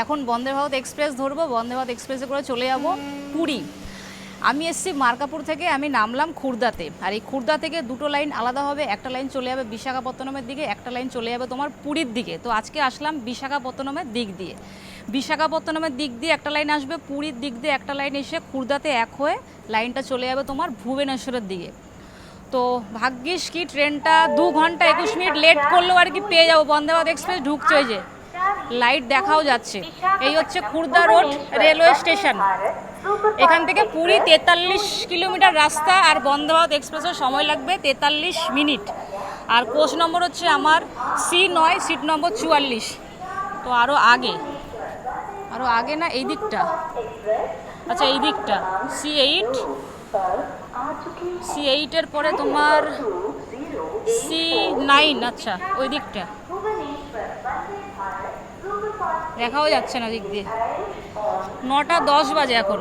এখন বন্দে ভারত এক্সপ্রেস ধরবো, বন্দে ভারত এক্সপ্রেসে করে চলে যাব পুরী। আমি এসছি মার্কাপুর থেকে, আমি নামলাম খুর্দাতে। আর এই খুর্দা থেকে দুটো লাইন আলাদা হবে, একটা লাইন চলে যাবে বিশাখাপত্তনমের দিকে, একটা লাইন চলে যাবে তোমার পুরীর দিকে। তো আজকে আসলাম বিশাখাপত্তনমের দিক দিয়ে। বিশাখাপত্তনমের দিক দিয়ে একটা লাইন আসবে, পুরীর দিক দিয়ে একটা লাইন এসে খুর্দাতে এক হয়ে লাইনটা চলে যাবে তোমার ভুবনেশ্বরের দিকে। তো ভাগ্যিস কি ট্রেনটা 2 ঘন্টা 21 মিনিট লেট করলেও আর কি পেয়ে যাবো, বন্দে ভারত এক্সপ্রেস ঢুকছে, ওই যে লাইট দেখাও যাচ্ছে। এই হচ্ছে খুর্দা রোড রেলওয়ে স্টেশন। এখান থেকে পুরী 43 কিলোমিটার রাস্তা, আর বন্দে ভারত এক্সপ্রেসের সময় লাগবে 43 মিনিট। আর কোচ নম্বর হচ্ছে আমার C9, সিট নম্বর 44। তো আরও আগে না, এই দিকটা, আচ্ছা এই দিকটা C8 পরে তোমার C9, আচ্ছা ওই দিকটা দেখাও যাচ্ছে না দিক দিয়ে। 9টা 10 বাজে এখন।